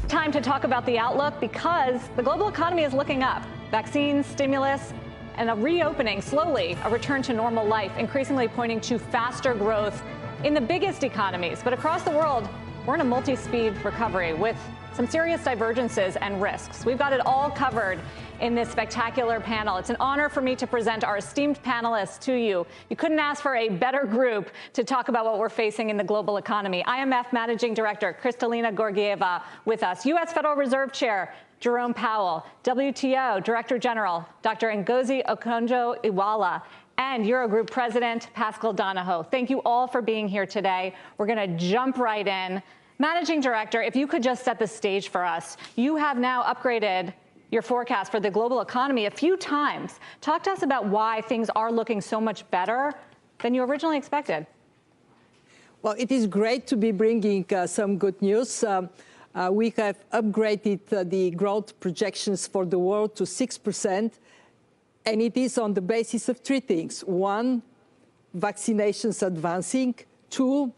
Time to talk about the outlook because the global economy is looking up. Vaccines, stimulus, and a reopening, slowly, a return to normal life, increasingly pointing to faster growth in the biggest economies. But across the world, we're in a multi-speed recovery with some serious divergences and risks. We've got it all covered in this spectacular panel. It's an honor for me to present our esteemed panelists to you. You couldn't ask for a better group to talk about what we're facing in the global economy. IMF Managing Director Kristalina Georgieva with us, U.S. Federal Reserve Chair Jerome Powell, WTO Director General Dr. Ngozi Okonjo-Iweala, and Eurogroup President Pascal Donohoe. Thank you all for being here today. We're going to jump right in. Managing Director, if you could just set the stage for us. You have now upgraded your forecast for the global economy a few times. Talk to us about why things are looking so much better than you originally expected. Well, it is great to be bringing some good news. We have upgraded the growth projections for the world to 6%, and it is on the basis of three things. One, vaccinations advancing. Two,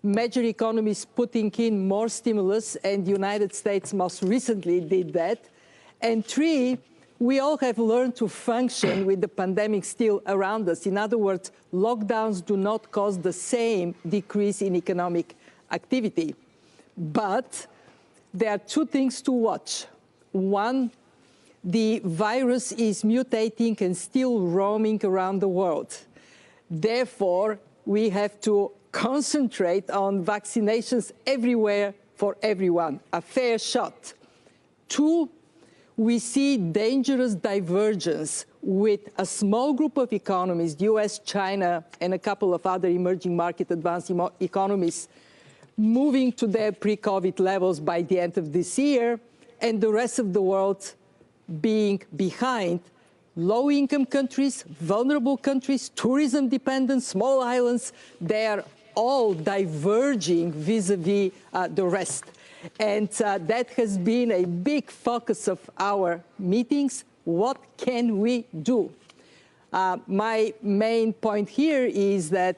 major economies putting in more stimulus, and the United States most recently did that. And three, we all have learned to function with the pandemic still around us. In other words, lockdowns do not cause the same decrease in economic activity. But there are two things to watch. One, the virus is mutating and still roaming around the world. Therefore, we have to concentrate on vaccinations everywhere for everyone, a fair shot. Two, we see dangerous divergence with a small group of economies, the US, China, and a couple of other emerging market advancing economies, moving to their pre-COVID levels by the end of this year, and the rest of the world being behind. Low-income countries, vulnerable countries, tourism-dependent, small islands, they are all diverging vis-a-vis the rest. And that has been a big focus of our meetings. What can we do? My main point here is that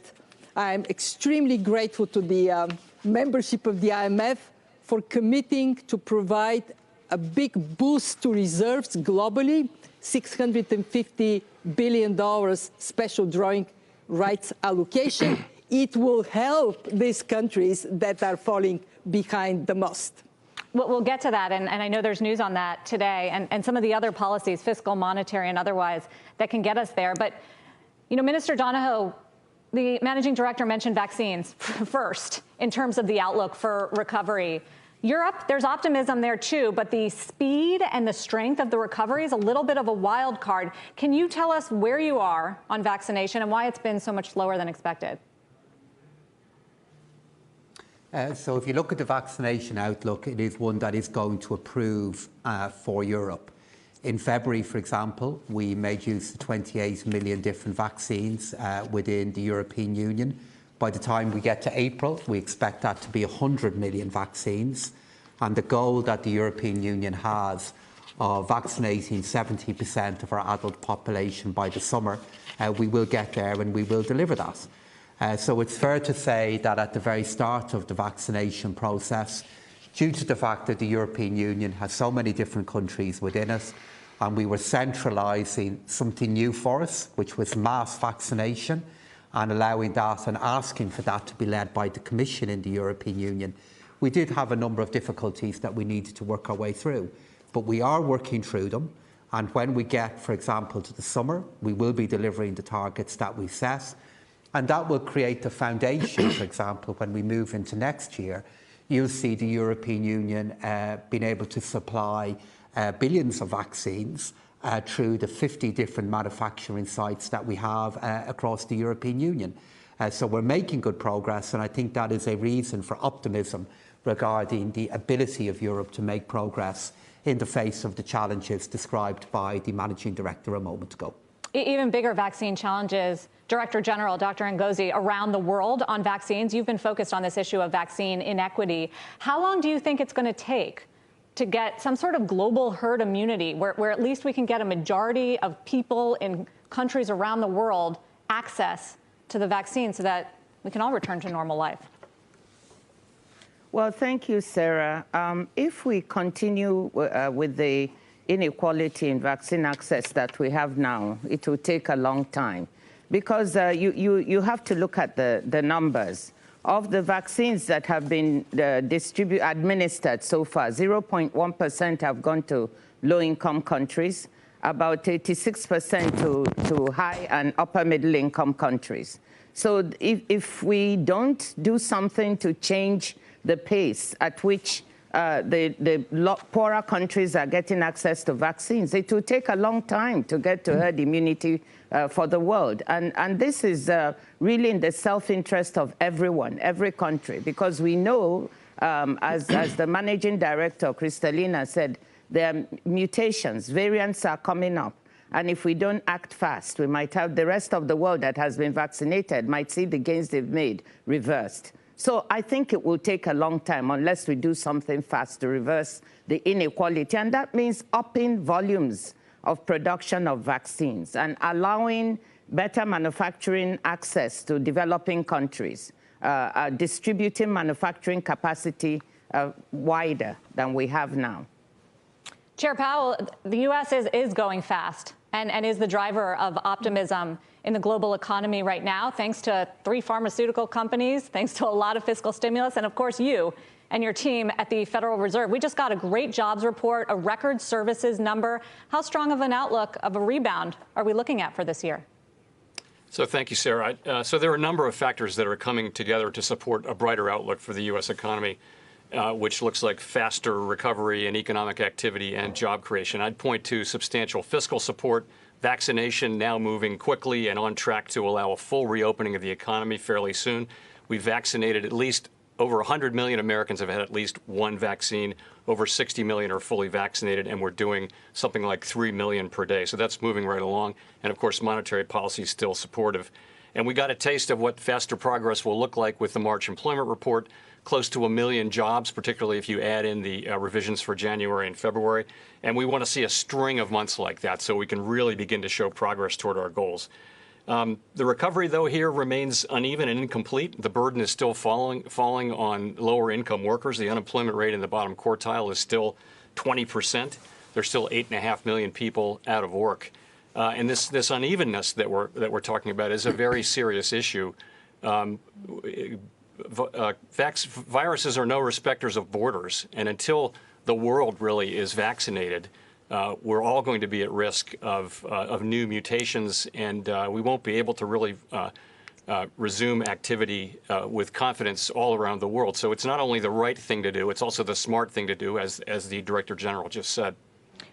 I'm extremely grateful to the membership of the IMF for committing to provide a big boost to reserves globally, $650 billion special drawing rights allocation. It will help these countries that are falling behind the most. We'll get to that, and I know there's news on that today, and some of the other policies, fiscal, monetary, and otherwise, that can get us there. But, you know, Minister Donohoe, the managing director mentioned vaccines first in terms of the outlook for recovery. Europe, there's optimism there too, but the speed and the strength of the recovery is a little bit of a wild card. Can you tell us where you are on vaccination and why it's been so much slower than expected? So if you look at the vaccination outlook, it is one that is going to improve for Europe. In February, for example, we made use of 28 million different vaccines within the European Union. By the time we get to April, we expect that to be 100 million vaccines. And the goal that the European Union has of vaccinating 70% of our adult population by the summer, we will get there and we will deliver that. So it's fair to say that at the very start of the vaccination process, due to the fact that the European Union has so many different countries within it, and we were centralising something new for us, which was mass vaccination, and allowing that and asking for that to be led by the Commission in the European Union, we did have a number of difficulties that we needed to work our way through. But we are working through them, and when we get, for example, to the summer, we will be delivering the targets that we set. And that will create the foundation, for example, when we move into next year, you'll see the European Union being able to supply billions of vaccines through the 50 different manufacturing sites that we have across the European Union. So we're making good progress, and I think that is a reason for optimism regarding the ability of Europe to make progress in the face of the challenges described by the Managing Director a moment ago. Even bigger vaccine challenges, Director General Dr. Ngozi, around the world on vaccines. You've been focused on this issue of vaccine inequity. How long do you think it's going to take to get some sort of global herd immunity where at least we can get a majority of people in countries around the world access to the vaccine so that we can all return to normal life? Well, thank you, Sarah. If we continue with the inequality in vaccine access that we have now, it will take a long time, because you have to look at the numbers. Of the vaccines that have been administered so far, 0.1% have gone to low-income countries, about 86% to high and upper middle-income countries. So if we don't do something to change the pace at which the poorer countries are getting access to vaccines, it will take a long time to get to herd immunity for the world. And this is really in the self-interest of everyone, every country, because we know, as the managing director, Kristalina, said, there are mutations, variants are coming up. And if we don't act fast, we might have the rest of the world that has been vaccinated might see the gains they've made reversed. So I think it will take a long time unless we do something fast to reverse the inequality. And that means upping volumes of production of vaccines and allowing better manufacturing access to developing countries, distributing manufacturing capacity wider than we have now. Chair Powell, the U.S. is going fast and is the driver of optimism in the global economy right now, thanks to 3 pharmaceutical companies, thanks to a lot of fiscal stimulus, and of course you and your team at the Federal Reserve. We just got a great jobs report, a record services number. How strong of an outlook of a rebound are we looking at for this year? So thank you, Sarah. So there are a number of factors that are coming together to support a brighter outlook for the U.S. economy, which looks like faster recovery in economic activity and job creation. I'd point to substantial fiscal support, vaccination now moving quickly and on track to allow a full reopening of the economy fairly soon. We've vaccinated at least over 100 million Americans have had at least one vaccine. Over 60 million are fully vaccinated, and we're doing something like 3 million per day. So that's moving right along. And of course, monetary policy is still supportive. And we got a taste of what faster progress will look like with the March employment report. Close to 1 million jobs, particularly if you add in the revisions for January and February. And we want to see a string of months like that so we can really begin to show progress toward our goals. The recovery, though, here remains uneven and incomplete. The burden is still falling on lower income workers. The unemployment rate in the bottom quartile is still 20%. There's still 8.5 million people out of work. And this unevenness that we're talking about is a very serious issue. Viruses are no respecters of borders, and until the world really is vaccinated, we're all going to be at risk of new mutations, and we won't be able to really resume activity with confidence all around the world. So it's not only the right thing to do, it's also the smart thing to do, as the Director General just said.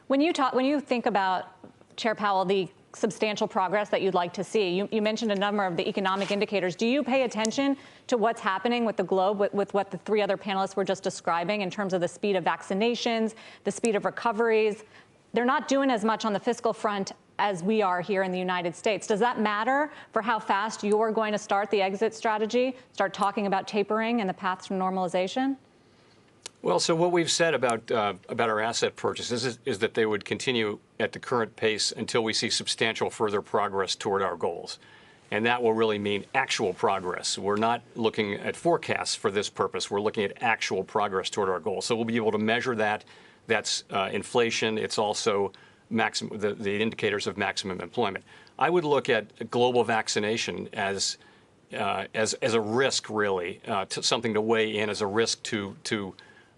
When you think about, Chair Powell, the substantial progress that you'd like to see, you mentioned a number of the economic indicators. Do you pay attention to what's happening with the globe, with what the 3 other panelists were just describing in terms of the speed of vaccinations, the speed of recoveries? They're not doing as much on the fiscal front as we are here in the United States. Does that matter for how fast you're going to start the exit strategy, start talking about tapering and the path to normalization? Well, so what we've said about our asset purchases is that they would continue at the current pace until we see substantial further progress toward our goals. And that will really mean actual progress. We're not looking at forecasts for this purpose. We're looking at actual progress toward our goals. So we'll be able to measure that. That's inflation. It's also the indicators of maximum employment. I would look at global vaccination as a risk, really, to something to weigh in as a risk to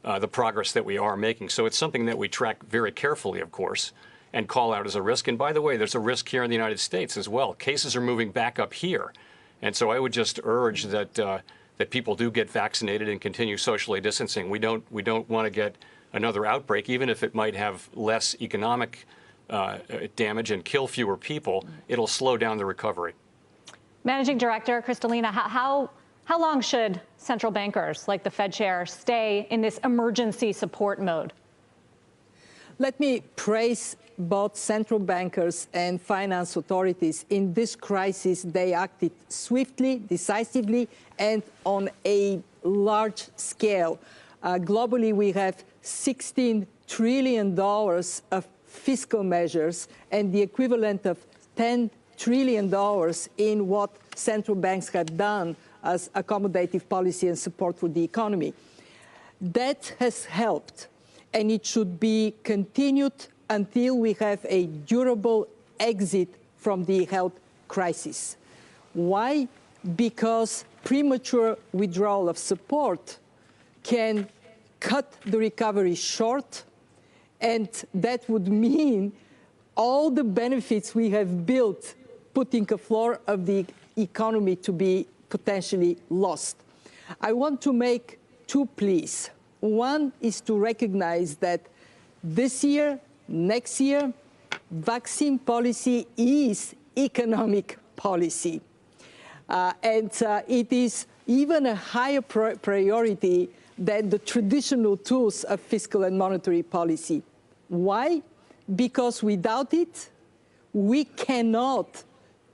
the progress that we are making. So it's something that we track very carefully, of course, and call out as a risk. And by the way, there's a risk here in the United States as well. Cases are moving back up here. And so I would just urge that that people do get vaccinated and continue socially distancing. We don't want to get another outbreak, even if it might have less economic damage and kill fewer people. It'll slow down the recovery. Managing Director Kristalina, how long should central bankers like the Fed chair stay in this emergency support mode? Let me praise both central bankers and finance authorities. In this crisis, they acted swiftly, decisively, and on a large scale. Globally, we have $16 trillion of fiscal measures and the equivalent of $10 trillion in what central banks have done as accommodative policy and support for the economy. That has helped, and it should be continued until we have a durable exit from the health crisis. Why? Because premature withdrawal of support can cut the recovery short, and that would mean all the benefits we have built, putting a floor of the economy to be potentially lost. I want to make two pleas. One is to recognize that this year, next year, vaccine policy is economic policy. It is even a higher priority than the traditional tools of fiscal and monetary policy. Why? Because without it, we cannot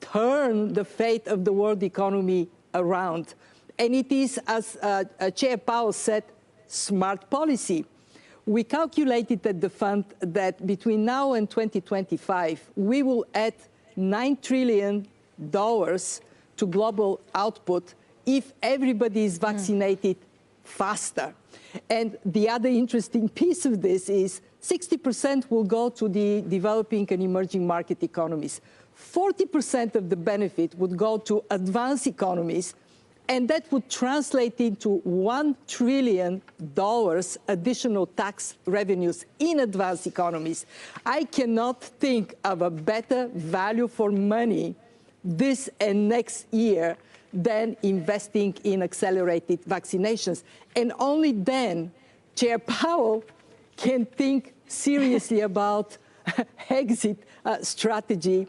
turn the fate of the world economy around. And it is, as Chair Powell said, smart policy. We calculated at the fund that between now and 2025, we will add $9 trillion to global output if everybody is vaccinated faster. And the other interesting piece of this is 60% will go to the developing and emerging market economies. 40% of the benefit would go to advanced economies, and that would translate into $1 trillion additional tax revenues in advanced economies. I cannot think of a better value for money this and next year than investing in accelerated vaccinations. And only then Chair Powell can think seriously about exit strategy,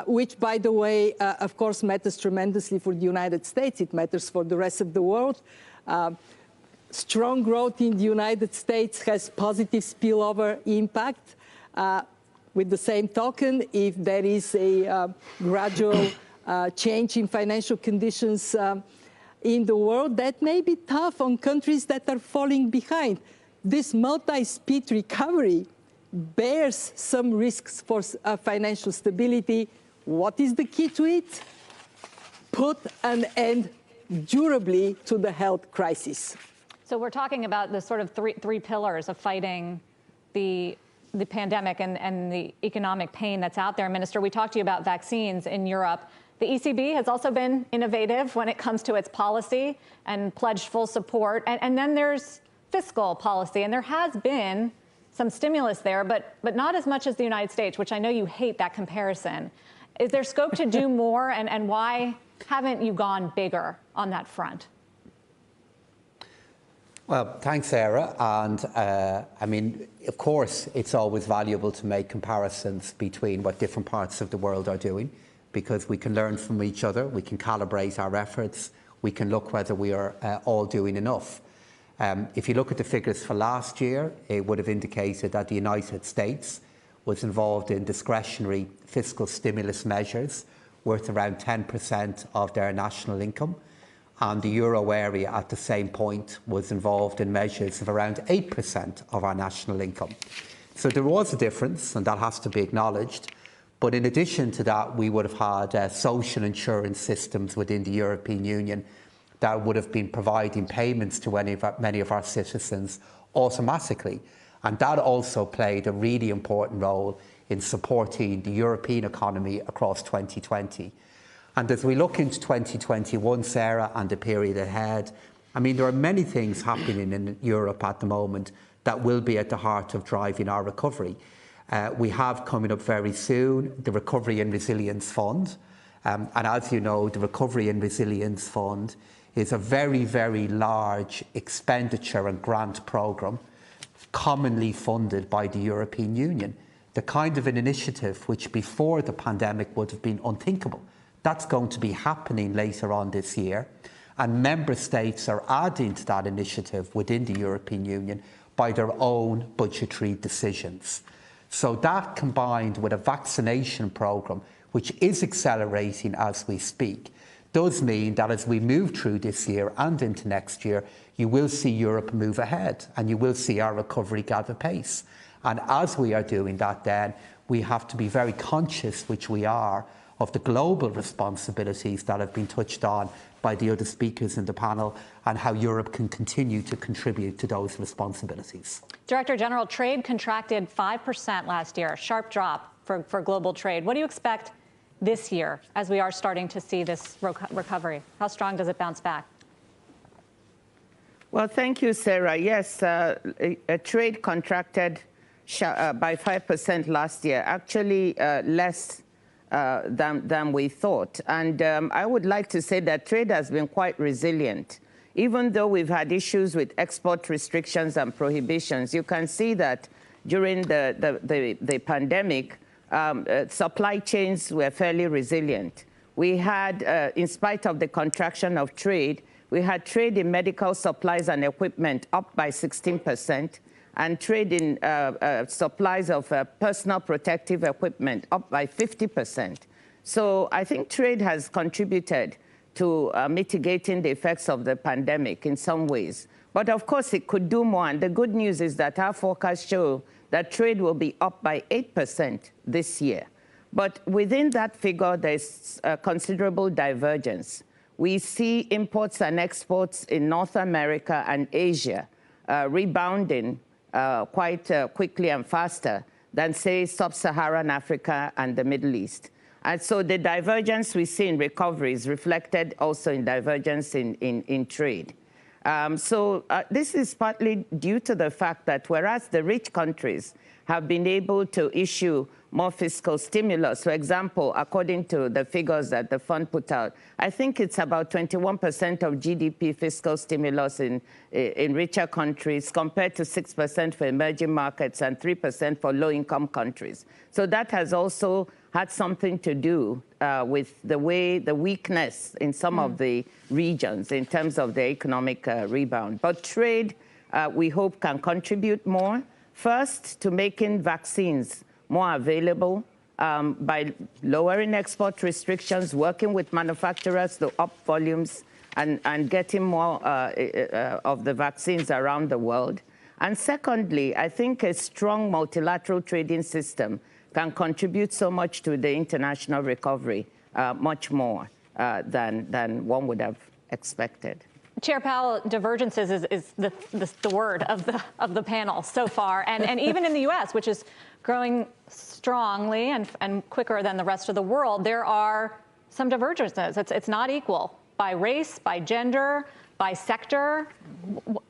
which, by the way, of course, matters tremendously for the United States. It matters for the rest of the world. Strong growth in the United States has positive spillover impact. With the same token, if there is a gradual change in financial conditions in the world, that may be tough on countries that are falling behind. This multi-speed recovery bears some risks for financial stability. What is the key to it? Put an end durably to the health crisis. So we're talking about the sort of three pillars of fighting the pandemic and the economic pain that's out there. Minister, we talked to you about vaccines in Europe. The ECB has also been innovative when it comes to its policy and pledged full support. And then there's fiscal policy, and there has been some stimulus there, but not as much as the United States, which I know you hate that comparison. Is there scope to do more, and why haven't you gone bigger on that front? Well, thanks, Sarah. And I mean, of course, it's always valuable to make comparisons between what different parts of the world are doing, because we can learn from each other, we can calibrate our efforts, we can look whether we are all doing enough. If you look at the figures for last year, it would have indicated that the United States was involved in discretionary fiscal stimulus measures worth around 10% of their national income. And the euro area at the same point was involved in measures of around 8% of our national income. So there was a difference, and that has to be acknowledged. But in addition to that, we would have had social insurance systems within the European Union that would have been providing payments to many of our citizens automatically. And that also played a really important role in supporting the European economy across 2020. And as we look into 2021, Sarah, and the period ahead, I mean, there are many things happening in Europe at the moment that will be at the heart of driving our recovery. We have coming up very soon the Recovery and Resilience Fund. And as you know, the Recovery and Resilience Fund is a very, very large expenditure and grant programme commonly funded by the European Union. The kind of an initiative which before the pandemic would have been unthinkable. That's going to be happening later on this year. And member states are adding to that initiative within the European Union by their own budgetary decisions. So that, combined with a vaccination programme, which is accelerating as we speak, does mean that as we move through this year and into next year, you will see Europe move ahead and you will see our recovery gather pace. And as we are doing that, then we have to be very conscious, which we are, of the global responsibilities that have been touched on by the other speakers in the panel, and how Europe can continue to contribute to those responsibilities. Director General, trade contracted 5% last year, a sharp drop for global trade. What do you expect this year as we are starting to see this recovery? How strong does it bounce back? Well, thank you, Sarah. Yes, trade contracted by 5% last year, actually less than we thought. And I would like to say that trade has been quite resilient. Even though we've had issues with export restrictions and prohibitions, you can see that during the pandemic, supply chains were fairly resilient. We had, in spite of the contraction of trade, we had trade in medical supplies and equipment up by 16%, and trade in supplies of personal protective equipment up by 50%. So I think trade has contributed to mitigating the effects of the pandemic in some ways. But of course, it could do more. And the good news is that our forecasts show that trade will be up by 8% this year. But within that figure, there's considerable divergence. We see imports and exports in North America and Asia rebounding quite quickly and faster than, say, Sub-Saharan Africa and the Middle East. And so the divergence we see in recovery is reflected also in divergence in trade. This is partly due to the fact that whereas the rich countries have been able to issue more fiscal stimulus, for example, according to the figures that the fund put out, I think it's about 21% of GDP fiscal stimulus in richer countries compared to 6% for emerging markets and 3% for low-income countries. So that has also had something to do with the weakness in some of the regions in terms of the economic rebound. But trade, we hope, can contribute more. First, to making vaccines more available by lowering export restrictions, working with manufacturers to up volumes and getting more of the vaccines around the world. And secondly, I think a strong multilateral trading system can contribute so much to the international recovery, much more than one would have expected. Chair Powell, divergences is the word of the panel so far, and even in the U.S., which is growing strongly and quicker than the rest of the world, there are some divergences. It's not equal by race, by gender, by sector.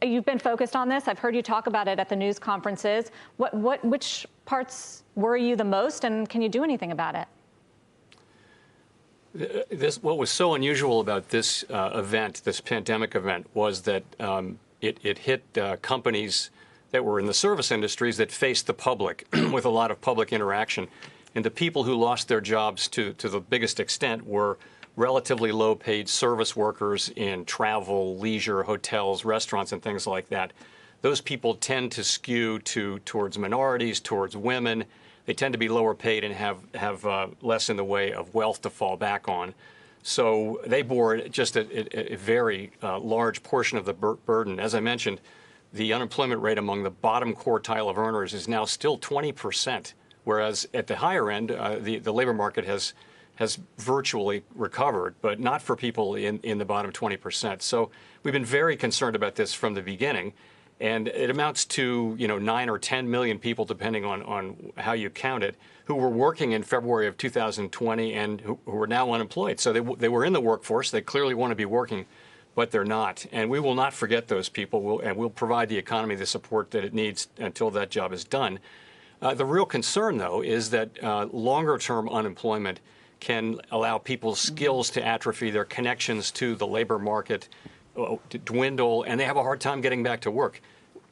You've been focused on this. I've heard you talk about it at the news conferences. Which parts worry you the most, and can you do anything about it? What was so unusual about this event, this pandemic event, was that it hit companies that were in the service industries that faced the public with a lot of public interaction. And the people who lost their jobs to the biggest extent were relatively low-paid service workers in travel, leisure, hotels, restaurants, and things like that. Those people tend to skew towards minorities, towards women. They tend to be lower paid and have less in the way of wealth to fall back on. So they bore just a very large portion of the burden. As I mentioned, the unemployment rate among the bottom quartile of earners is now still 20%, whereas at the higher end, the labor market has virtually recovered, but not for people in the bottom 20%. So we've been very concerned about this from the beginning. And it amounts to 9 or 10 million people, depending on how you count it, who were working in February of 2020 and who are now unemployed. So they were in the workforce. They clearly want to be working, but they're not. And we will not forget those people, and we'll provide the economy the support that it needs until that job is done. The real concern, though, is that longer-term unemployment can allow people's skills to atrophy, their connections to the labor market to dwindle, and they have a hard time getting back to work.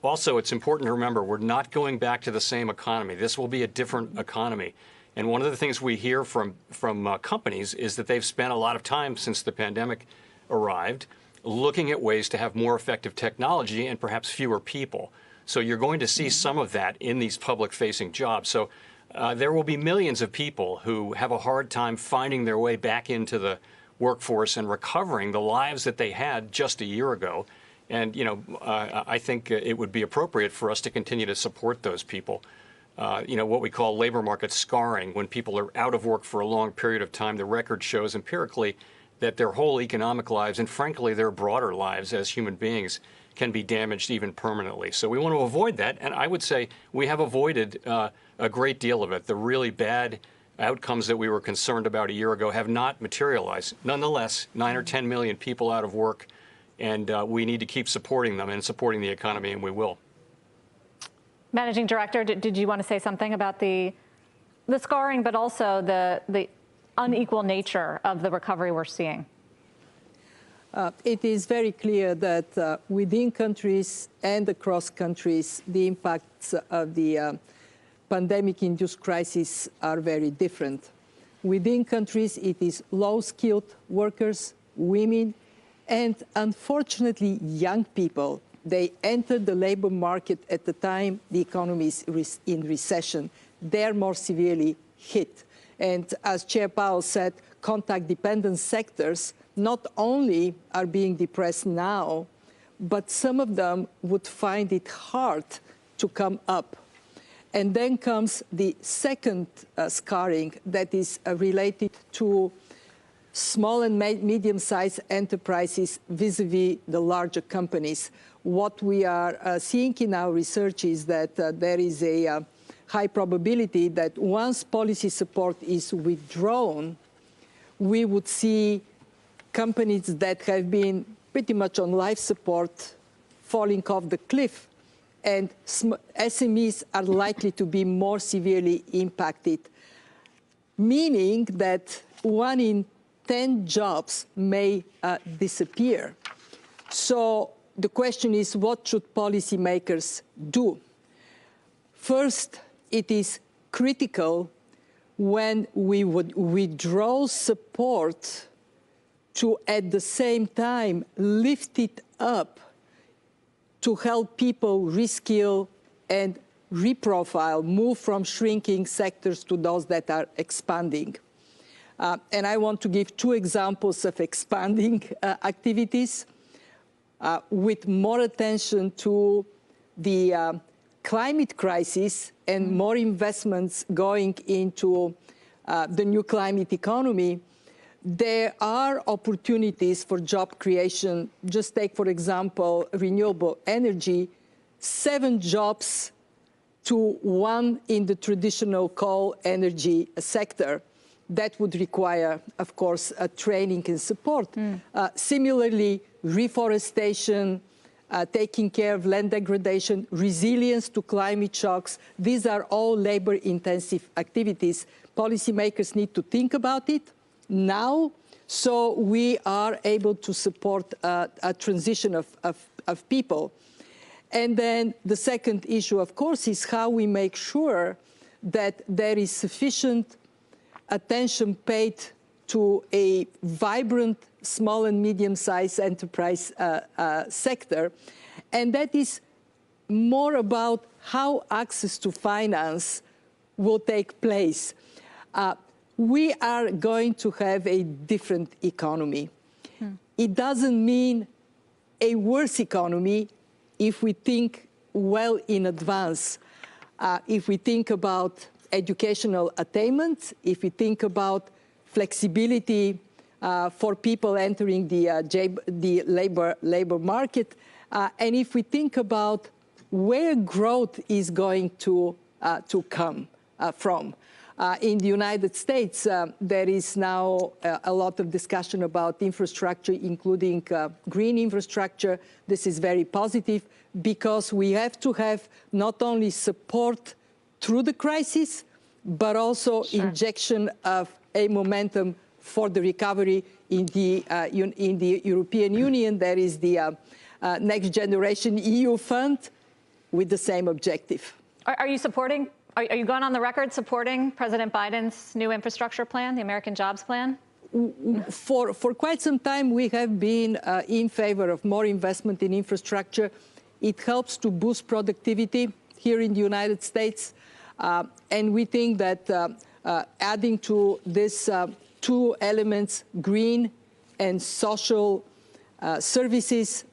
Also, it's important to remember we're not going back to the same economy. This will be a different economy. And one of the things we hear from companies is that they've spent a lot of time since the pandemic arrived looking at ways to have more effective technology and perhaps fewer people. So you're going to see some of that in these public-facing jobs. So there will be millions of people who have a hard time finding their way back into the workforce and recovering the lives that they had just a year ago. And, I think it would be appropriate for us to continue to support those people. what we call labor market scarring. When people are out of work for a long period of time, the record shows empirically that their whole economic lives, and frankly their broader lives as human beings, can be damaged even permanently. So we want to avoid that, and I would say we have avoided a great deal of it. The really bad outcomes that we were concerned about a year ago have not materialized. Nonetheless, 9 or 10 million people out of work, and we need to keep supporting them and supporting the economy, and we will. Managing Director, did you want to say something about the scarring, but also the unequal nature of the recovery we're seeing? It is very clear that within countries and across countries, the impacts of the pandemic-induced crisis are very different. Within countries, it is low-skilled workers, women, and unfortunately, young people. They entered the labor market at the time the economy is in recession. They're more severely hit. And as Chair Powell said, contact-dependent sectors not only are being depressed now, but some of them would find it hard to come up. And then comes the second scarring that is related to small and medium-sized enterprises vis-a-vis the larger companies. What we are seeing in our research is that there is a high probability that once policy support is withdrawn, we would see companies that have been pretty much on life support falling off the cliff, and SMEs are likely to be more severely impacted, meaning that 1 in 10 jobs may disappear. So the question is, what should policymakers do? First, it is critical when we would withdraw support to, at the same time, lift it up to help people reskill and reprofile, move from shrinking sectors to those that are expanding. And I want to give 2 examples of expanding activities with more attention to the climate crisis and more investments going into the new climate economy. There are opportunities for job creation. Just take, for example, renewable energy, 7 jobs to 1 in the traditional coal energy sector. That would require, of course, training and support. Similarly, reforestation, taking care of land degradation, resilience to climate shocks. These are all labor-intensive activities. Policymakers need to think about it now, so we are able to support a transition of people. And then the second issue, of course, is how we make sure that there is sufficient attention paid to a vibrant small and medium-sized enterprise sector. And that is more about how access to finance will take place. We are going to have a different economy. It doesn't mean a worse economy if we think well in advance. If we think about educational attainment, if we think about flexibility for people entering the labor market, and if we think about where growth is going to come from. In the United States, there is now a lot of discussion about infrastructure, including green infrastructure. This is very positive because we have to have not only support through the crisis, but also injection of a momentum for the recovery in the European Union. There is the Next Generation EU Fund with the same objective. Are you supporting? Are you going on the record supporting President Biden's new infrastructure plan, the American Jobs Plan? For quite some time, we have been in favor of more investment in infrastructure. It helps to boost productivity here in the United States. And we think that adding to these 2 elements, green and social services,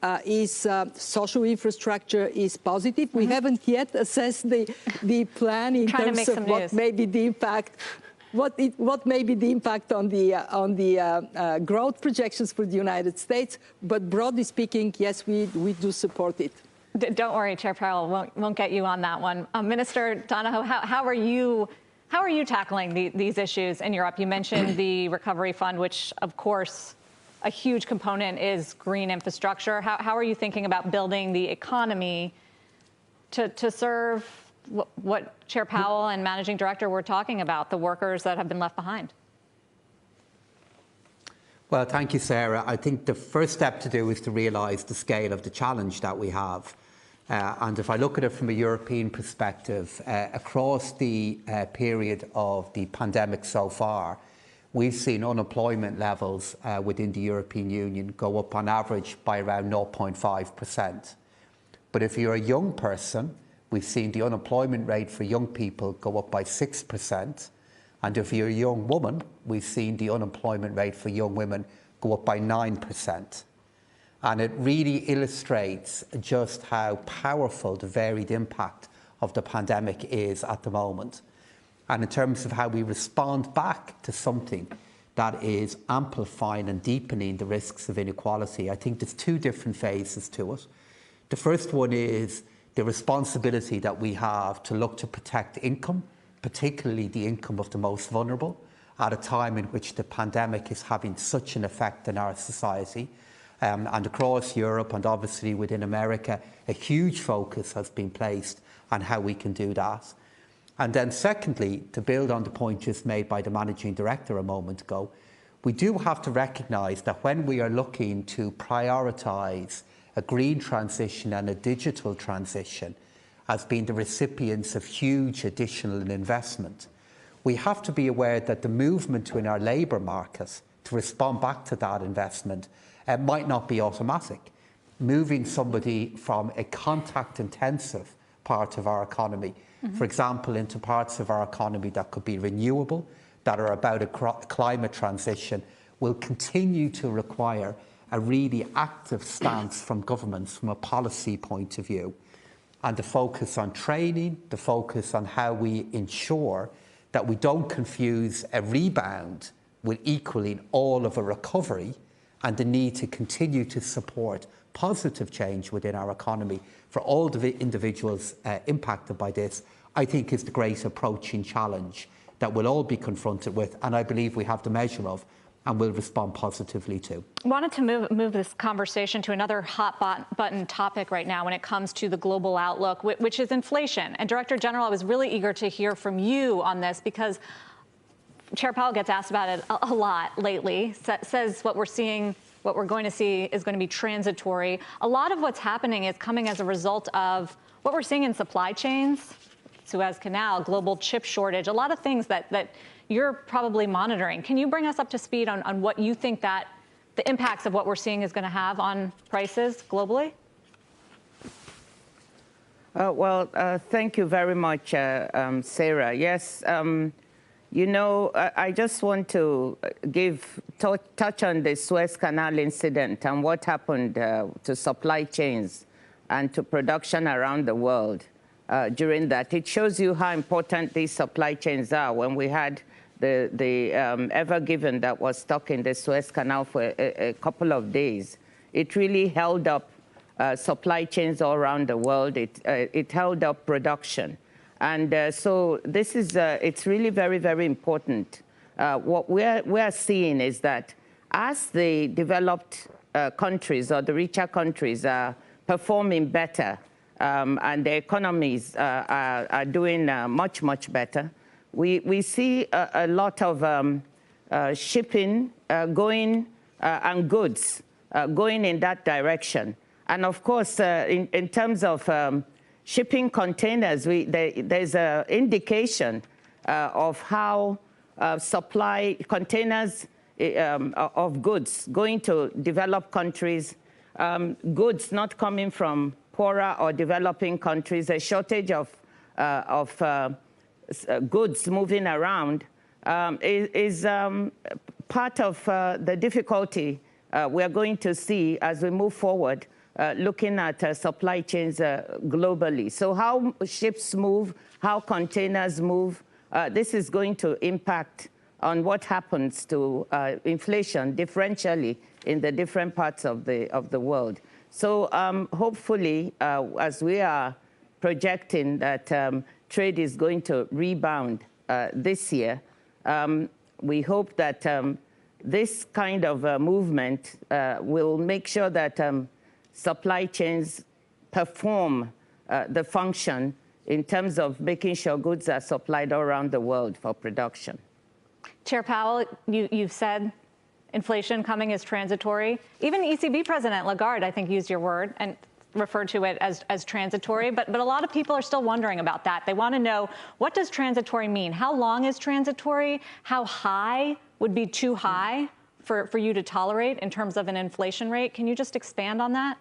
social infrastructure is positive. We haven't yet assessed the plan in terms of what may be the impact. What may be the impact on the growth projections for the United States? But broadly speaking, yes, we do support it. Don't worry, Chair Powell, won't get you on that one. Minister Donahoe, how are you tackling these issues in Europe? You mentioned the Recovery Fund, which, of course, a huge component is green infrastructure. How are you thinking about building the economy to serve what Chair Powell and Managing Director were talking about, the workers that have been left behind? Well, thank you, Sarah. I think the first step to do is to realise the scale of the challenge that we have. And if I look at it from a European perspective, across the period of the pandemic so far, we've seen unemployment levels within the European Union go up on average by around 0.5%. But if you're a young person, we've seen the unemployment rate for young people go up by 6%. And if you're a young woman, we've seen the unemployment rate for young women go up by 9%. And it really illustrates just how powerful the varied impact of the pandemic is at the moment. And in terms of how we respond back to something that is amplifying and deepening the risks of inequality, I think there's two different phases to it. The first one is the responsibility that we have to look to protect income, particularly the income of the most vulnerable, at a time in which the pandemic is having such an effect in our society. And across Europe and obviously within America, a huge focus has been placed on how we can do that. And then secondly, to build on the point just made by the Managing Director a moment ago, we do have to recognise that when we are looking to prioritise a green transition and a digital transition as being the recipients of huge additional investment, we have to be aware that the movement in our labour market to respond back to that investment might not be automatic. Moving somebody from a contact-intensive part of our economy, for example, into parts of our economy that could be renewable, that are about a climate transition, will continue to require a really active stance from governments from a policy point of view. And the focus on training, the focus on how we ensure that we don't confuse a rebound with equaling all of a recovery, and the need to continue to support positive change within our economy for all the individuals impacted by this, I think is the great approaching challenge that we'll all be confronted with, and I believe we have the measure of, and will respond positively to. Wanted to move this conversation to another hot button topic right now when it comes to the global outlook, which is inflation. And Director General, I was really eager to hear from you on this because Chair Powell gets asked about it a lot lately, says what we're seeing, what we're going to see is going to be transitory. A lot of what's happening is coming as a result of what we're seeing in supply chains, Suez Canal, global chip shortage, a lot of things that you're probably monitoring. Can you bring us up to speed on what you think that the impacts of what we're seeing is going to have on prices globally? Thank you very much, Sarah. Yes. You know, I just want to touch on the Suez Canal incident and what happened to supply chains and to production around the world during that. It shows you how important these supply chains are. When we had the Ever Given that was stuck in the Suez Canal for a couple of days, it really held up supply chains all around the world. It held up production. And so this is, it's really very, very important. What we're seeing is that as the developed countries or the richer countries are performing better and the economies are doing much, much better, we see a lot of shipping going and goods going in that direction. And of course, in terms of shipping containers, there's an indication of how supply containers of goods going to developed countries, goods not coming from poorer or developing countries, a shortage of goods moving around is part of the difficulty we are going to see, as we move forward, looking at supply chains globally. So how ships move, how containers move, this is going to impact on what happens to inflation differentially in the different parts of the world. So hopefully, as we are projecting that trade is going to rebound this year, we hope that this kind of movement will make sure that supply chains perform the function in terms of making sure goods are supplied all around the world for production. Chair Powell, you've said inflation coming is transitory. Even ECB President Lagarde, I think, used your word and referred to it as transitory. But a lot of people are still wondering about that. They want to know, what does transitory mean? How long is transitory? How high would be too high for you to tolerate in terms of an inflation rate? Can you just expand on that?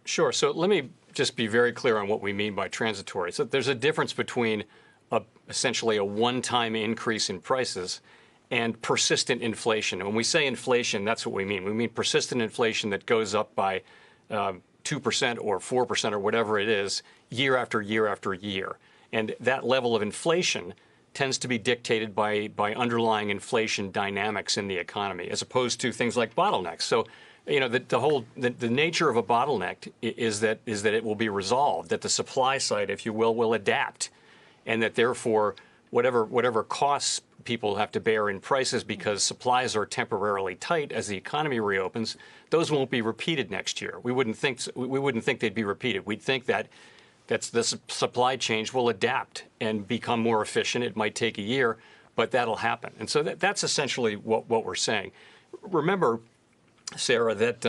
Sure. So let me just be very clear on what we mean by transitory. So there's a difference between essentially a one-time increase in prices and persistent inflation. And when we say inflation, that's what we mean. We mean persistent inflation that goes up by 2% or 4% or whatever it is, year after year after year. And that level of inflation tends to be dictated by underlying inflation dynamics in the economy, as opposed to things like bottlenecks. So, you know, the nature of a bottleneck is that it will be resolved, that the supply side, if you will adapt, and that therefore whatever costs people have to bear in prices because supplies are temporarily tight as the economy reopens, those won't be repeated next year. We wouldn't think they'd be repeated. We'd think that the supply chain will adapt and become more efficient. It might take a year, but that'll happen. And so that's essentially what we're saying. Remember, Sarah, that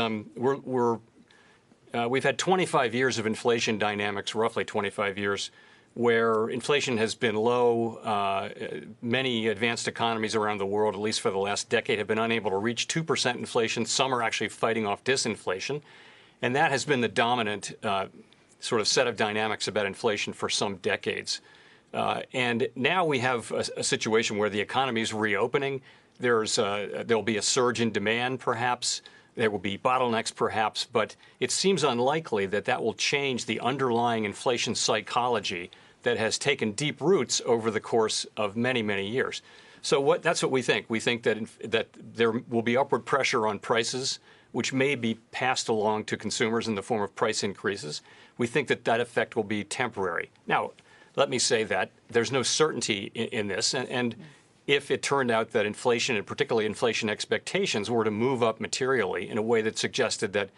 we've had 25 years of inflation dynamics, roughly 25 years, where inflation has been low. Many advanced economies around the world, at least for the last decade, have been unable to reach 2% inflation. Some are actually fighting off disinflation. And that has been the dominant sort of set of dynamics about inflation for some decades. And now we have a situation where the economy is reopening. There'll be a surge in demand, perhaps. There will be bottlenecks, perhaps. But it seems unlikely that will change the underlying inflation psychology that has taken deep roots over the course of many, many years. So that's what we think. We think that there will be upward pressure on prices, which may be passed along to consumers in the form of price increases. We think that effect will be temporary. Now, let me say that there's no certainty in this. And if it turned out that inflation, and particularly inflation expectations, were to move up materially in a way that suggested that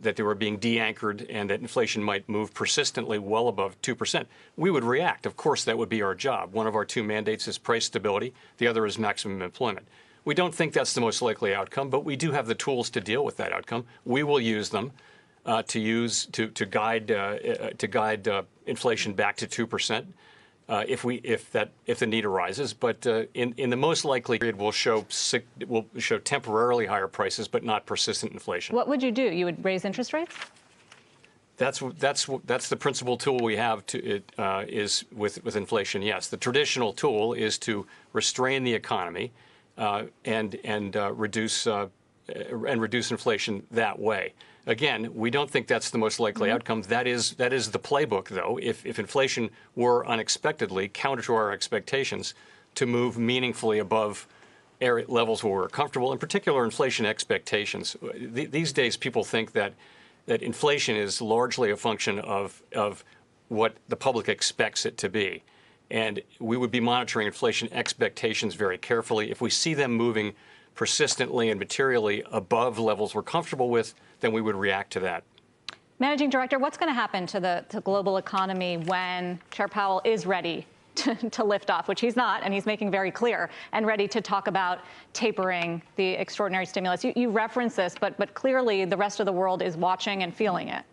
they were being de-anchored and that inflation might move persistently well above 2%, we would react. Of course, that would be our job. One of our two mandates is price stability. The other is maximum employment. We don't think that's the most likely outcome, but we do have the tools to deal with that outcome. We will use them to guide inflation back to 2%. If the need arises, but in the most likely period, will show temporarily higher prices, but not persistent inflation. What would you do? You would raise interest rates? That's the principal tool we have is with inflation. Yes, the traditional tool is to restrain the economy and reduce inflation that way. Again, we don't think that's the most likely outcome. That is the playbook, though. If inflation were unexpectedly, counter to our expectations, to move meaningfully above levels where we're comfortable, in particular inflation expectations. These days, people think that inflation is largely a function of what the public expects it to be. And we would be monitoring inflation expectations very carefully. If we see them moving persistently and materially above levels we're comfortable with, then we would react to that. Managing Director, what's going to happen to the global economy when Chair Powell is ready to lift off, which he's not, and he's making very clear, and ready to talk about tapering the extraordinary stimulus? You reference this, but clearly the rest of the world is watching and feeling it.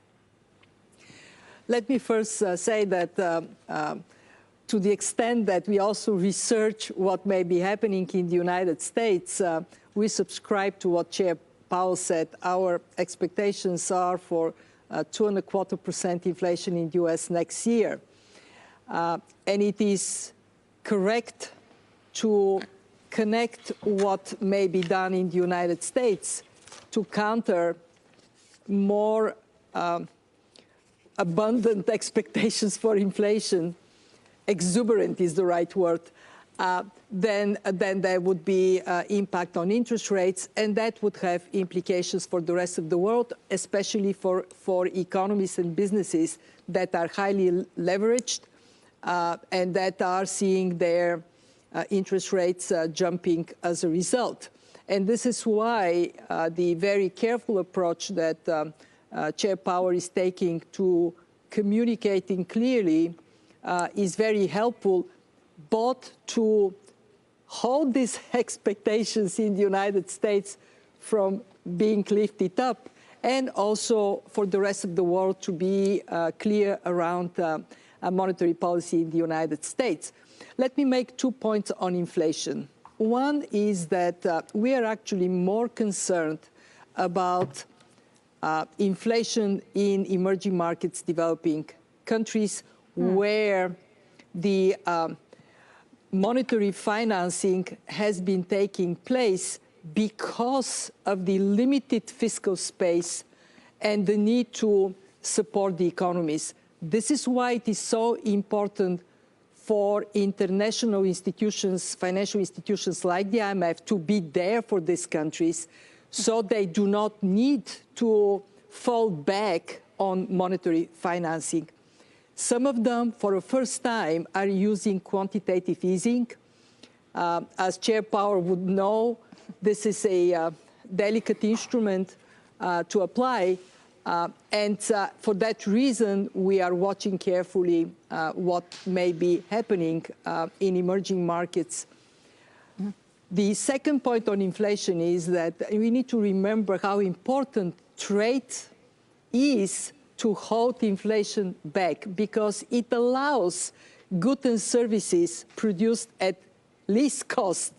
Let me first say that to the extent that we also research what may be happening in the United States, we subscribe to what Chair Powell said. Our expectations are for 2.25% inflation in the U.S. next year. And it is correct to connect what may be done in the United States to counter more abundant expectations for inflation, exuberant is the right word, then there would be impact on interest rates, and that would have implications for the rest of the world, especially for economies and businesses that are highly leveraged and that are seeing their interest rates jumping as a result. And this is why the very careful approach that Chair Powell is taking to communicating clearly is very helpful, both to hold these expectations in the United States from being lifted up, and also for the rest of the world to be clear around monetary policy in the United States. Let me make 2 points on inflation. One is that we are actually more concerned about inflation in emerging markets, developing countries, where the monetary financing has been taking place because of the limited fiscal space and the need to support the economies. This is why it is so important for international institutions, financial institutions like the IMF, to be there for these countries so they do not need to fall back on monetary financing. Some of them, for the first time, are using quantitative easing. As Chair Powell would know, this is a delicate instrument to apply. And for that reason, we are watching carefully what may be happening in emerging markets. The second point on inflation is that we need to remember how important trade is to hold inflation back, because it allows goods and services produced at least cost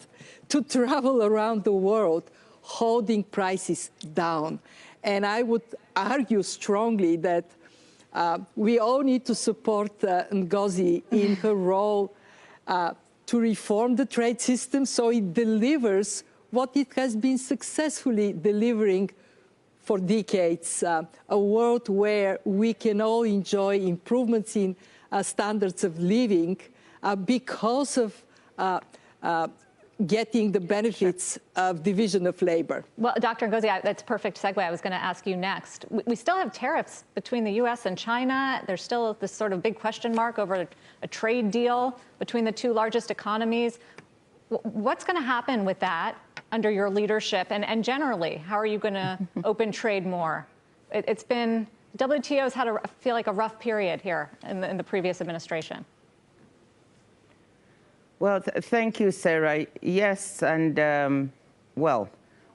to travel around the world, holding prices down. And I would argue strongly that we all need to support Ngozi in her role to reform the trade system so it delivers what it has been successfully delivering for decades, a world where we can all enjoy improvements in standards of living because of getting the benefits of division of labor. Well, Dr. Ngozi, that's a perfect segue. I was going to ask you next. We still have tariffs between the U.S. and China. There's still this sort of big question mark over a trade deal between the two largest economies. What's going to happen with that under your leadership? And generally, how are you going to open trade more? It's been, WTO's had, I feel like, a rough period here in the previous administration. Well, thank you, Sarah. Yes, and well,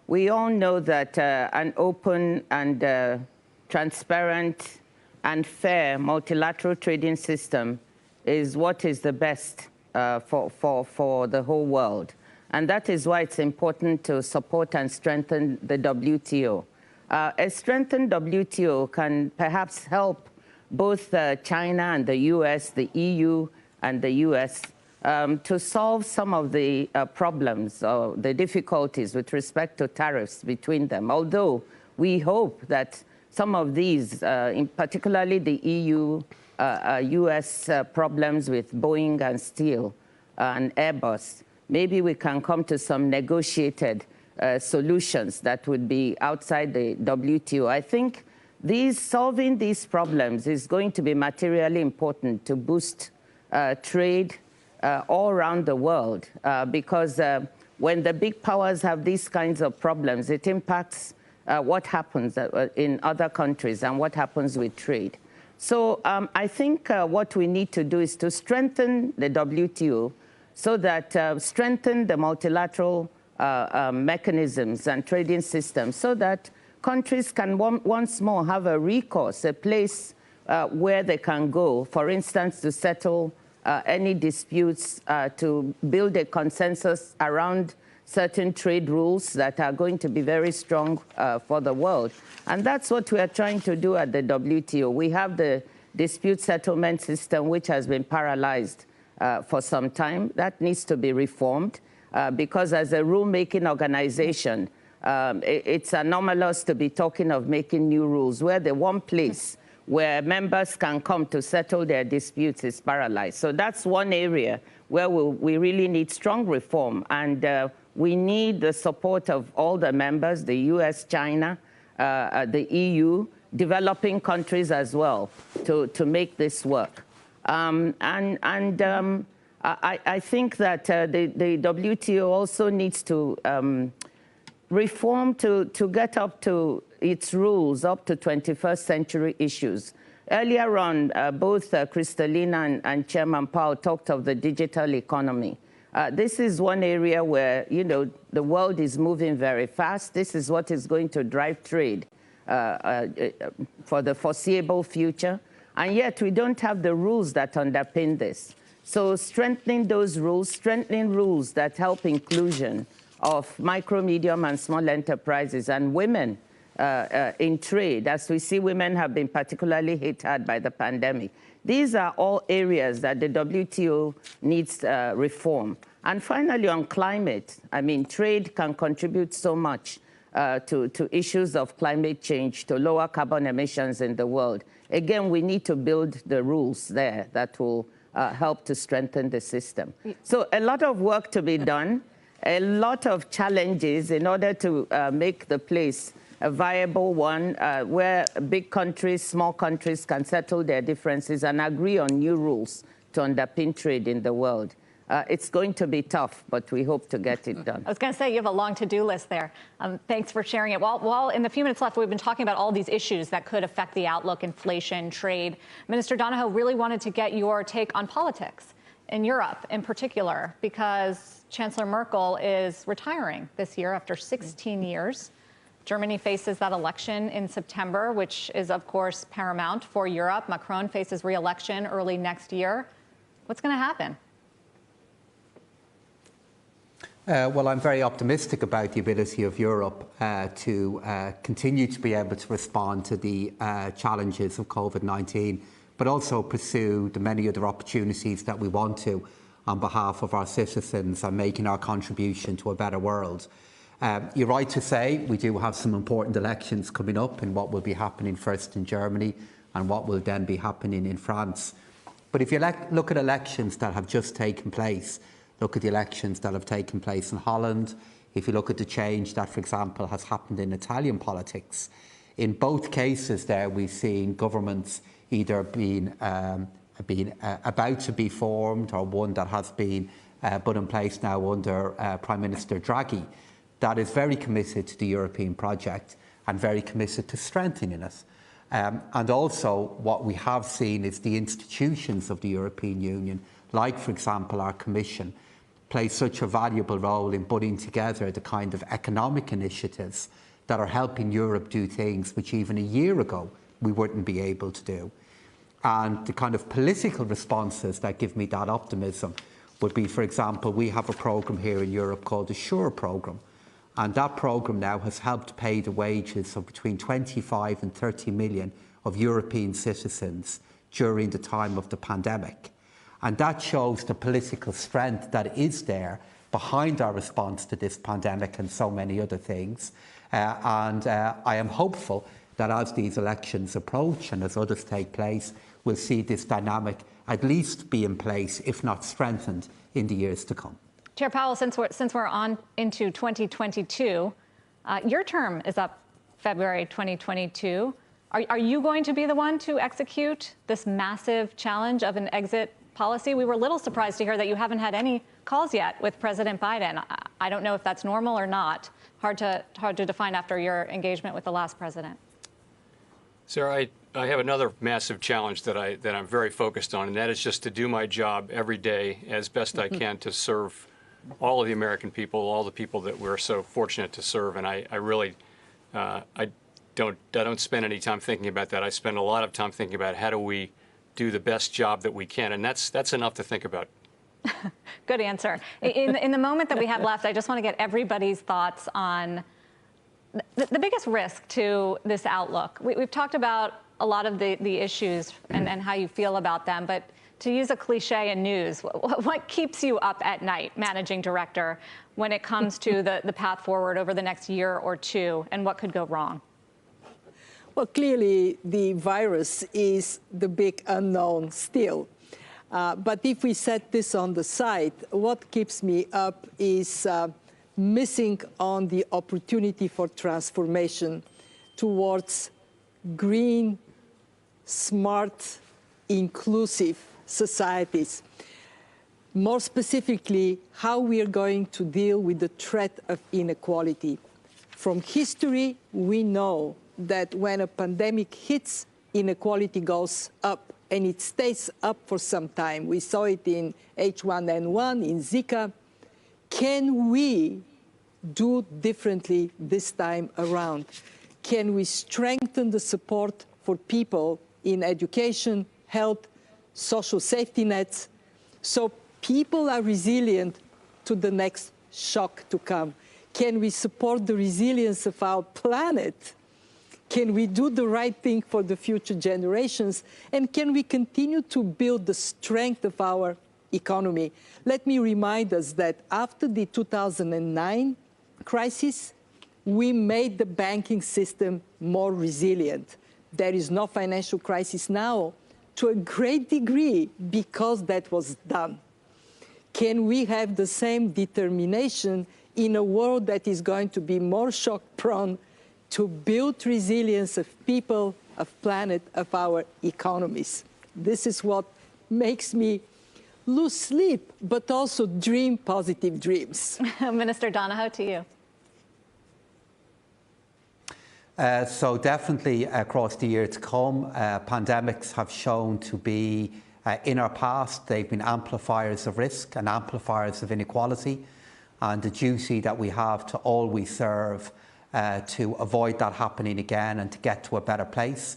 we all know that an open and transparent and fair multilateral trading system is what is the best for the whole world. And that is why it's important to support and strengthen the WTO. A strengthened WTO can perhaps help both China and the US, the EU and the US, to solve some of the problems or the difficulties with respect to tariffs between them. Although we hope that some of these, particularly the EU-US problems with Boeing and Steel and Airbus, maybe we can come to some negotiated solutions that would be outside the WTO. I think solving these problems is going to be materially important to boost trade all around the world, because when the big powers have these kinds of problems, it impacts what happens in other countries and what happens with trade. So I think what we need to do is to strengthen the WTO so that strengthen the multilateral mechanisms and trading systems so that countries can once more have a recourse, a place where they can go, for instance, to settle any disputes, to build a consensus around certain trade rules that are going to be very strong for the world. And that's what we are trying to do at the WTO. We have the dispute settlement system, which has been paralyzed for some time. That needs to be reformed because as a rulemaking organization, It's anomalous to be talking of making new rules where the one place where members can come to settle their disputes is paralyzed. So that's one area where we really need strong reform. And we need the support of all the members, the US, China, the EU, developing countries as well, to make this work. I think that the WTO also needs to reform to get up to its rules, up to 21st century issues. Earlier on, both Kristalina and Chairman Powell talked of the digital economy. This is one area where, you know, the world is moving very fast. This is what is going to drive trade for the foreseeable future. And yet we don't have the rules that underpin this. So strengthening those rules, strengthening rules that help inclusion of micro, medium, and small enterprises and women in trade, as we see women have been particularly hit hard by the pandemic. These are all areas that the WTO needs reform. And finally, on climate, I mean, trade can contribute so much to issues of climate change, to lower carbon emissions in the world. Again, we need to build the rules there that will help to strengthen the system. So a lot of work to be done, a lot of challenges in order to make the place a viable one where big countries, small countries can settle their differences and agree on new rules to underpin trade in the world. It's going to be tough, but we hope to get it done. I was going to say, you have a long to-do list there. Thanks for sharing it. While in the few minutes left, we've been talking about all these issues that could affect the outlook, inflation, trade. Minister Donahoe really wanted to get your take on politics in Europe in particular, because Chancellor Merkel is retiring this year after 16 years. Germany faces that election in September, which is, of course, paramount for Europe. Macron faces re-election early next year. What's going to happen? Well, I'm very optimistic about the ability of Europe to continue to be able to respond to the challenges of COVID-19, but also pursue the many other opportunities that we want to on behalf of our citizens and making our contribution to a better world. You're right to say we do have some important elections coming up in what will be happening first in Germany and what will then be happening in France. But if you look at elections that have just taken place, look at the elections that have taken place in Holland, if you look at the change that, for example, has happened in Italian politics, in both cases there we've seen governments either being about to be formed or one that has been put in place now under Prime Minister Draghi, that is very committed to the European project and very committed to strengthening it. And also what we have seen is the institutions of the European Union, like, for example, our Commission, play such a valuable role in putting together the kind of economic initiatives that are helping Europe do things which even a year ago we wouldn't be able to do. And the kind of political responses that give me that optimism would be, for example, we have a programme here in Europe called the SURE programme. And that programme now has helped pay the wages of between 25 and 30 million of European citizens during the time of the pandemic. And that shows the political strength that is there behind our response to this pandemic and so many other things. I am hopeful that as these elections approach and as others take place, we'll see this dynamic at least be in place, if not strengthened, in the years to come. Chair Powell, since we're on into 2022, your term is up February 2022. Are you going to be the one to execute this massive challenge of an exit policy? We were a little surprised to hear that you haven't had any calls yet with President Biden. I don't know if that's normal or not. Hard to define after your engagement with the last president. Sarah, I have another massive challenge that I'm very focused on, and that is just to do my job every day as best I can to serve all of the American people, all the people that we're so fortunate to serve. And I really don't spend any time thinking about that. I spend a lot of time thinking about how do we do the best job that we can, and that's enough to think about. Good answer. In the moment that we have left, I just want to get everybody's thoughts on the biggest risk to this outlook. We've talked about a lot of the issues and how you feel about them, but To use a cliche in news, what keeps you up at night, Managing Director, when it comes to the path forward over the next year or two, and what could go wrong? Well, clearly, the virus is the big unknown still. But if we set this on the side, what keeps me up is missing on the opportunity for transformation towards green, smart, inclusive societies. More specifically, how we are going to deal with the threat of inequality. From history, we know that when a pandemic hits, inequality goes up, and it stays up for some time. We saw it in H1N1, in Zika. Can we do differently this time around? Can we strengthen the support for people in education, health, social safety nets, so people are resilient to the next shock to come? Can we support the resilience of our planet? Can we do the right thing for the future generations? And can we continue to build the strength of our economy? Let me remind us that after the 2009 crisis, we made the banking system more resilient. There is no financial crisis now, to a great degree, because that was done. Can we have the same determination in a world that is going to be more shock-prone to build resilience of people, of planet, of our economies? This is what makes me lose sleep, but also dream positive dreams. Minister Donahoe, to you. So definitely across the year to come, pandemics have shown to be, in our past, they've been amplifiers of risk and amplifiers of inequality, and the duty that we have to always serve to avoid that happening again and to get to a better place.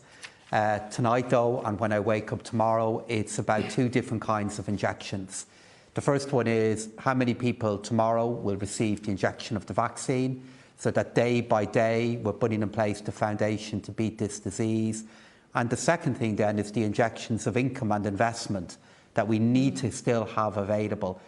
Tonight, though, and when I wake up tomorrow, it's about two different kinds of injections. The first one is how many people tomorrow will receive the injection of the vaccine, so that day by day we're putting in place the foundation to beat this disease. And the second thing then is the injections of income and investment that we need to still have available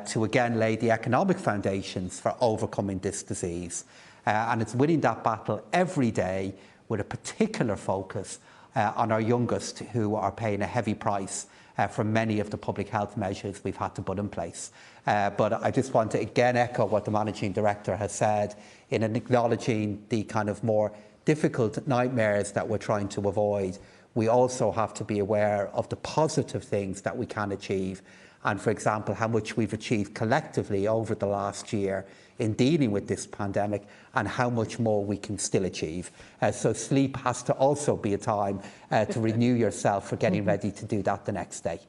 to again lay the economic foundations for overcoming this disease. And it's winning that battle every day with a particular focus on our youngest, who are paying a heavy price for many of the public health measures we've had to put in place. But I just want to again echo what the Managing Director has said in acknowledging the kind of more difficult nightmares that we're trying to avoid. We also have to be aware of the positive things that we can achieve. And for example, how much we've achieved collectively over the last year in dealing with this pandemic, and how much more we can still achieve. So sleep has to also be a time to renew yourself for getting ready to do that the next day.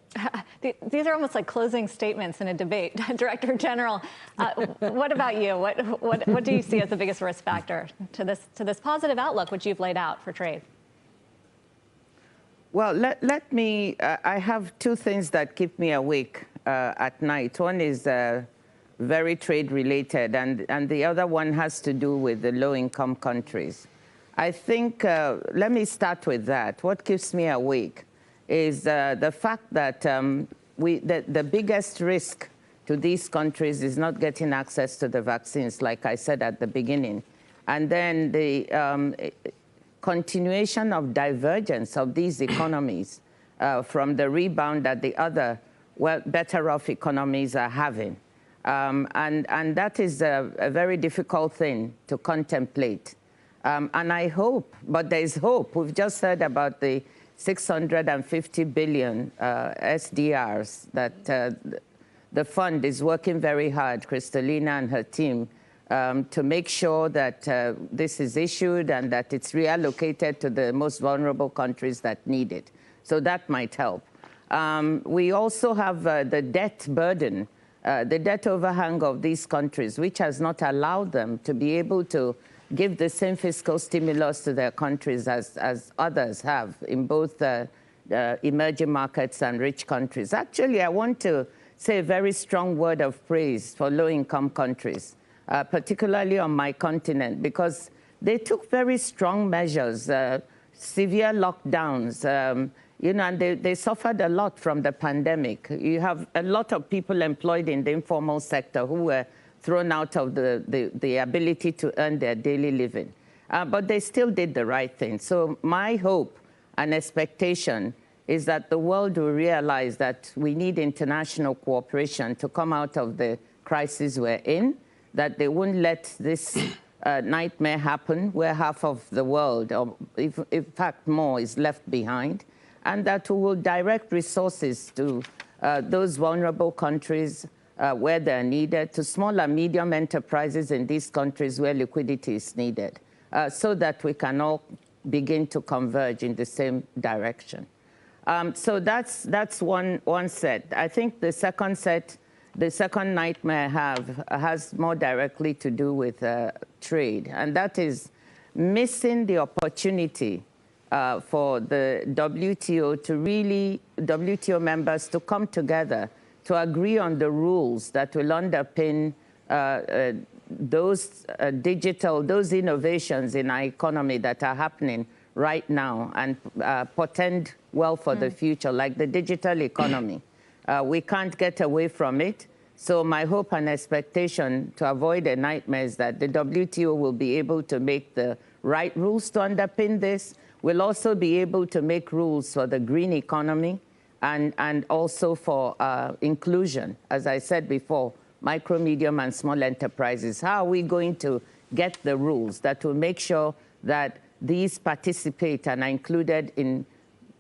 These are almost like closing statements in a debate. Director General, what about you? What do you see as the biggest risk factor to this positive outlook which you've laid out for trade? Well, let me, I have two things that keep me awake at night. One is very trade related, and the other one has to do with the low income countries. I think, let me start with that. What keeps me awake is the fact that the biggest risk to these countries is not getting access to the vaccines, like I said at the beginning. And then the continuation of divergence of these economies from the rebound that the other better off economies are having. And that is a very difficult thing to contemplate. And I hope, but there's hope. We've just heard about the 650 billion SDRs that the fund is working very hard, Kristalina and her team, to make sure that this is issued and that it's reallocated to the most vulnerable countries that need it. So that might help. We also have the debt burden, the debt overhang of these countries, which has not allowed them to be able to give the same fiscal stimulus to their countries as others have in both emerging markets and rich countries. Actually, I want to say a very strong word of praise for low-income countries, particularly on my continent, because they took very strong measures, severe lockdowns, You know, and they suffered a lot from the pandemic. You have a lot of people employed in the informal sector who were thrown out of the ability to earn their daily living. But they still did the right thing. So my hope and expectation is that the world will realize that we need international cooperation to come out of the crisis we're in, that they won't let this nightmare happen where half of the world, or in fact more, is left behind, and that we will direct resources to those vulnerable countries where they're needed, to small and medium enterprises in these countries where liquidity is needed, so that we can all begin to converge in the same direction. So that's one set. I think the second set, the second nightmare I have has more directly to do with trade, and that is missing the opportunity for the WTO to really, WTO members to come together to agree on the rules that will underpin those those innovations in our economy that are happening right now and portend well for the future, like the digital economy. We can't get away from it. So my hope and expectation to avoid a nightmare is that the WTO will be able to make the right rules to underpin this. We'll also be able to make rules for the green economy and also for inclusion. As I said before, micro, medium, and small enterprises. How are we going to get the rules that will make sure that these participate and are included in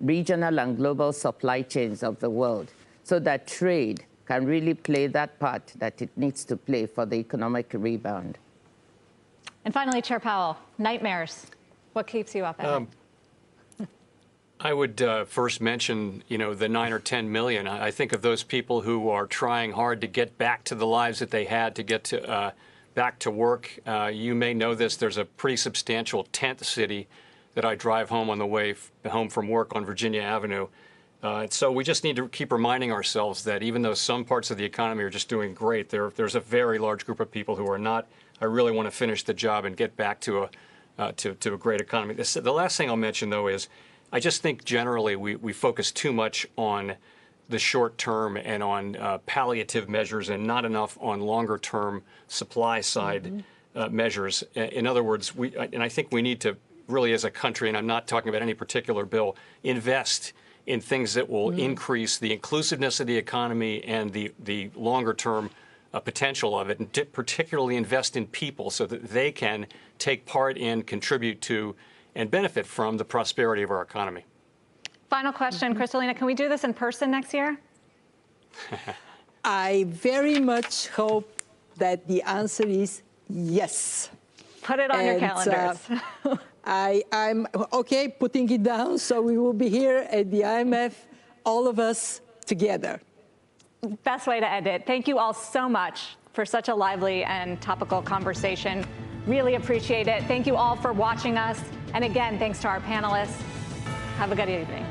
regional and global supply chains of the world, so that trade can really play that part that it needs to play for the economic rebound? And finally, Chair Powell, nightmares. What keeps you up at night? I would first mention, you know, the 9 or 10 million. I think of those people who are trying hard to get back to the lives that they had, to get to back to work. You may know this. There's a pretty substantial tent city that I drive home on the way home from work on Virginia Avenue. So we just need to keep reminding ourselves that even though some parts of the economy are just doing great, there's a very large group of people who are not. I really want to finish the job and get back to a great economy. The last thing I'll mention, though, is I just think generally we focus too much on the short term and on palliative measures and not enough on longer term supply side measures. In other words, I think we need to really, as a country, and I'm not talking about any particular bill, invest in things that will increase the inclusiveness of the economy and the longer term potential of it, and particularly invest in people so that they can take part in, contribute to, and benefit from the prosperity of our economy. Final question, Kristalina, can we do this in person next year? I very much hope that the answer is yes. Put it on your calendars. I'm okay putting it down, so we will be here at the IMF, all of us together. Best way to end it. Thank you all so much for such a lively and topical conversation. Really appreciate it. Thank you all for watching us. And again, thanks to our panelists. Have a good evening.